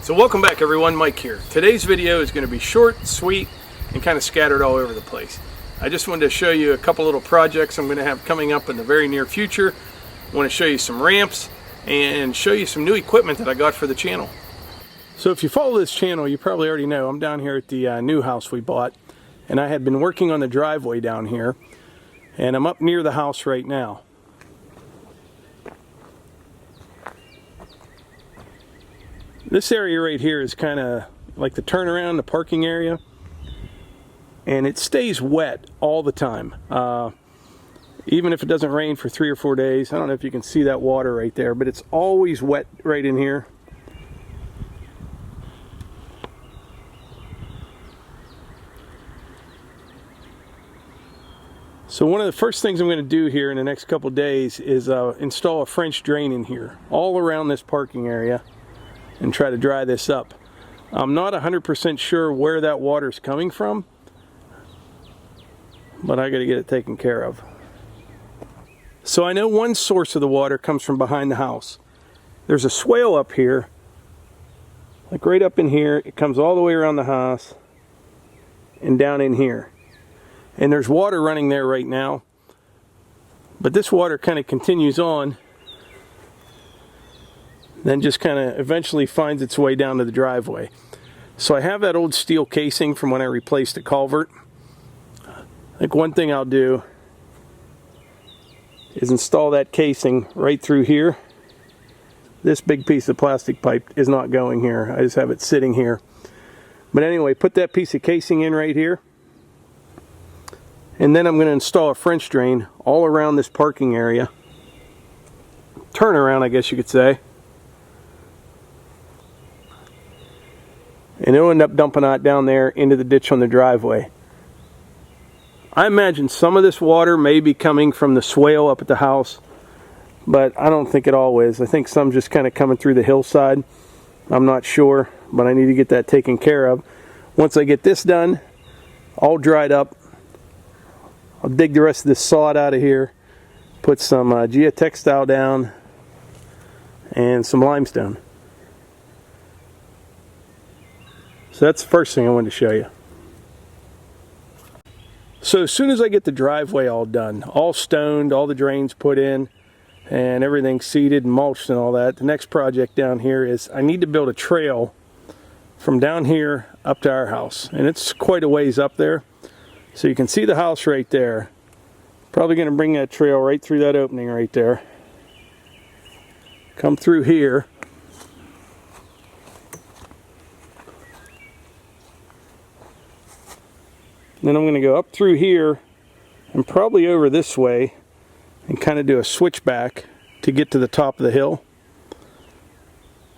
So welcome back everyone, Mike here. Today's video is going to be short, sweet, and kind of scattered all over the place. I just wanted to show you a couple little projects I'm going to have coming up in the very near future. I want to show you some ramps and show you some new equipment that I got for the channel. So if you follow this channel, you probably already know I'm down here at the new house we bought, and I had been working on the driveway down here, and I'm up near the house right now. This area right here is kind of like the turnaround, the parking area, and it stays wet all the time. Even if it doesn't rain for 3 or 4 days. I don't know if you can see that water right there, but it's always wet right in here. So one of the first things I'm going to do here in the next couple days is install a French drain in here all around this parking area and try to dry this up. I'm not 100% sure where that water is coming from, but I got to get it taken care of. So I know one source of the water comes from behind the house. There's a swale up here, like right up in here. It comes all the way around the house and down in here. And there's water running there right now, but this water kind of continues on, then just kind of eventually finds its way down to the driveway. So I have that old steel casing from when I replaced the culvert. Like one thing I'll do is install that casing right through here. This big piece of plastic pipe is not going here. I just have it sitting here. But anyway, put that piece of casing in right here. And then I'm going to install a French drain all around this parking area. Turnaround, I guess you could say. And it'll end up dumping out down there into the ditch on the driveway. I imagine some of this water may be coming from the swale up at the house, but I don't think it all is. I think some just kind of coming through the hillside. I'm not sure, but I need to get that taken care of. Once I get this done, all dried up, I'll dig the rest of this sod out of here, put some geotextile down, and some limestone. So that's the first thing I wanted to show you. So as soon as I get the driveway all done, all stoned, all the drains put in, and everything seeded and mulched and all that, the next project down here is I need to build a trail from down here up to our house. And it's quite a ways up there. So you can see the house right there. Probably going to bring that trail right through that opening right there. Come through here. Then I'm going to go up through here and probably over this way and kind of do a switchback to get to the top of the hill.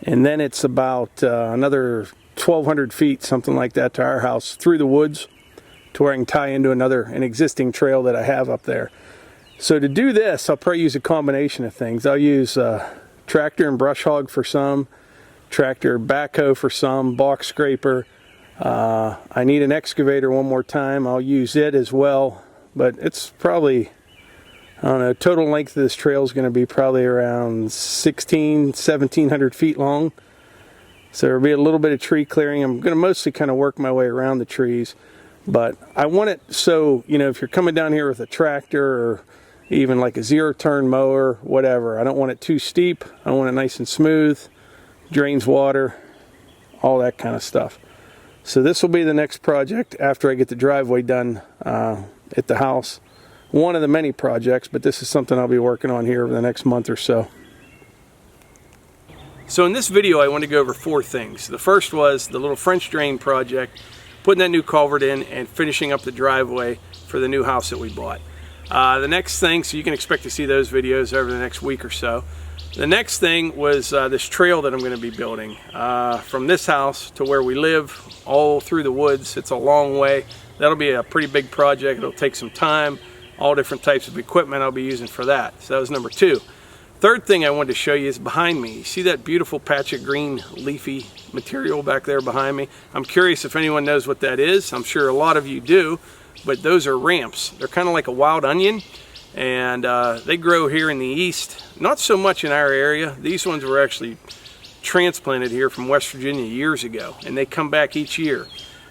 And then it's about another 1,200 feet, something like that, to our house through the woods to where I can tie into an existing trail that I have up there. So to do this, I'll probably use a combination of things. I'll use tractor and brush hog for some, tractor backhoe for some, box scraper. I need an excavator one more time. I'll use it as well, but it's probably, I don't know, total length of this trail is going to be probably around 1,700 feet long. So there'll be a little bit of tree clearing. I'm going to mostly kind of work my way around the trees, but I want it so, you know, if you're coming down here with a tractor or even like a zero-turn mower, whatever, I don't want it too steep. I want it nice and smooth, drains water, all that kind of stuff. So this will be the next project after I get the driveway done at the house. One of the many projects, but this is something I'll be working on here over the next month or so. So in this video I want to go over 4 things. The first was the little French drain project, putting that new culvert in and finishing up the driveway for the new house that we bought. The next thing, so you can expect to see those videos over the next week or so. The next thing was this trail that I'm going to be building from this house to where we live, all through the woods. It's a long way. That'll be a pretty big project. It'll take some time. All different types of equipment I'll be using for that. So that was number 2. Third thing I wanted to show you is behind me. You see that beautiful patch of green leafy material back there behind me? I'm curious if anyone knows what that is. I'm sure a lot of you do, but those are ramps. They're kind of like a wild onion. and they grow here in the east. Not so much in our area. These ones were actually transplanted here from West Virginia years ago, and they come back each year.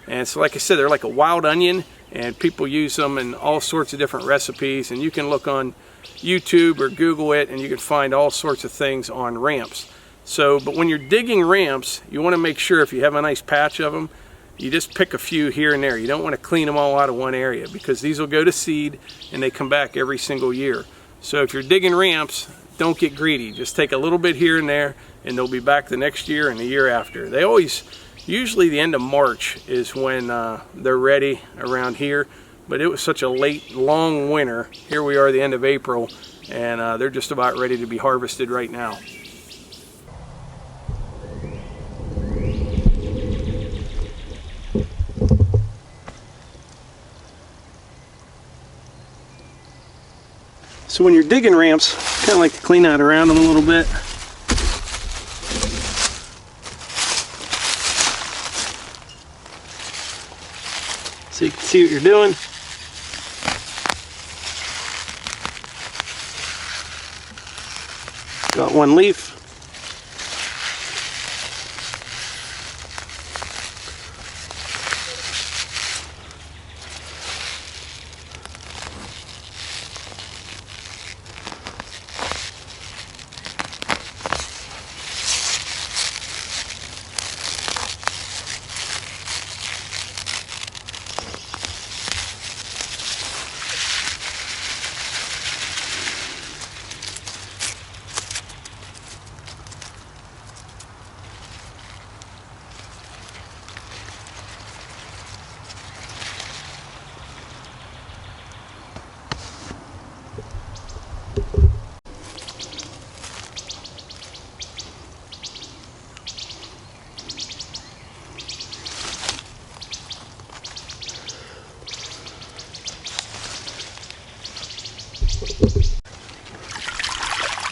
And so like I said, they're like a wild onion, and people use them in all sorts of different recipes, and you can look on YouTube or Google it and you can find all sorts of things on ramps. So, but when you're digging ramps, you want to make sure if you have a nice patch of them, you just pick a few here and there. You don't want to clean them all out of one area, because these will go to seed and they come back every single year. So if you're digging ramps, don't get greedy. Just take a little bit here and there, and they'll be back the next year and the year after. They always, usually the end of March is when they're ready around here. But it was such a late, long winter. Here we are the end of April, and they're just about ready to be harvested right now. So when you're digging ramps, kind of like to clean out around them a little bit. So you can see what you're doing. Got one leaf.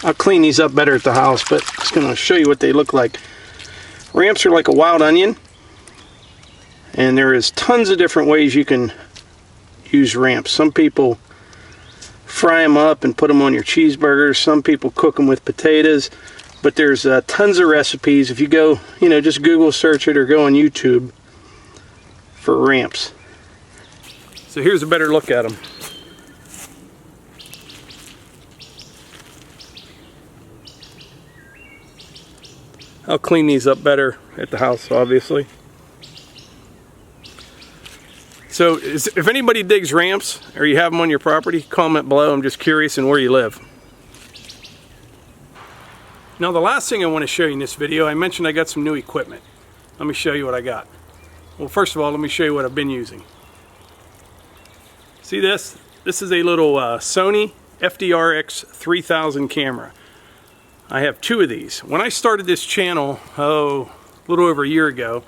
I'll clean these up better at the house, but I'm just going to show you what they look like. Ramps are like a wild onion, and there is tons of different ways you can use ramps. Some people fry them up and put them on your cheeseburgers. Some people cook them with potatoes, but there's tons of recipes. If you go, just Google search it or go on YouTube for ramps. So here's a better look at them. I'll clean these up better at the house, obviously. So if anybody digs ramps or you have them on your property, comment below. I'm just curious and where you live. Now the last thing I want to show you in this video, I mentioned I got some new equipment. Let me show you what I got. Well, first of all, let me show you what I've been using. See this? This is a little Sony FDRX 3000 camera. I have two of these. When I started this channel, a little over a year ago,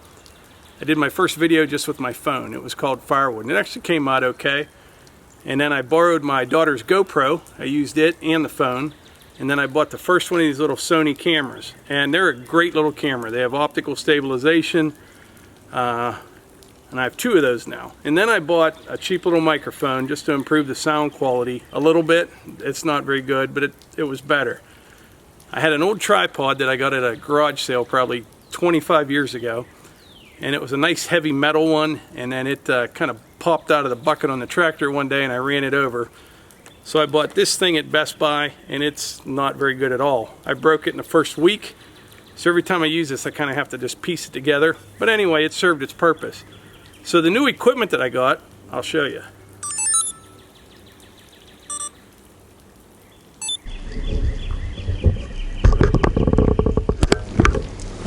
I did my first video just with my phone. It was called Firewood, and it actually came out okay. And then I borrowed my daughter's GoPro. I used it and the phone. And then I bought the first one of these little Sony cameras. And they're a great little camera. They have optical stabilization. And I have two of those now. And then I bought a cheap little microphone just to improve the sound quality a little bit. It's not very good, but it was better. I had an old tripod that I got at a garage sale probably 25 years ago, and it was a nice heavy metal one, and then it kind of popped out of the bucket on the tractor one day and I ran it over. So I bought this thing at Best Buy, and it's not very good at all. I broke it in the first week, so every time I use this I kind of have to just piece it together. But anyway, it served its purpose. So the new equipment that I got, I'll show you.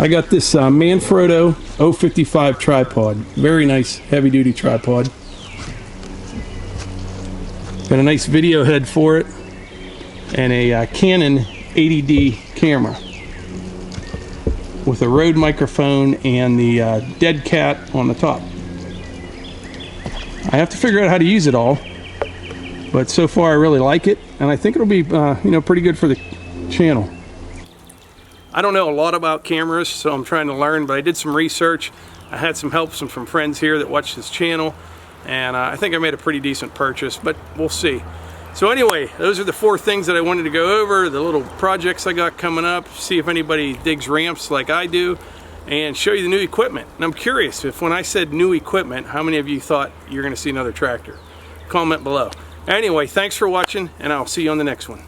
I got this Manfrotto 055 tripod. Very nice heavy duty tripod. Got a nice video head for it, and a Canon 80D camera with a Rode microphone and the Dead Cat on the top. I have to figure out how to use it all, but so far I really like it, and I think it'll be pretty good for the channel. I don't know a lot about cameras, so I'm trying to learn, but I did some research. I had some help from friends here that watch this channel, and I think I made a pretty decent purchase, but we'll see. So anyway, those are the 4 things that I wanted to go over, the little projects I got coming up, see if anybody digs ramps like I do, and show you the new equipment. And I'm curious if when I said new equipment, how many of you thought you're going to see another tractor? Comment below. Anyway, thanks for watching, and I'll see you on the next one.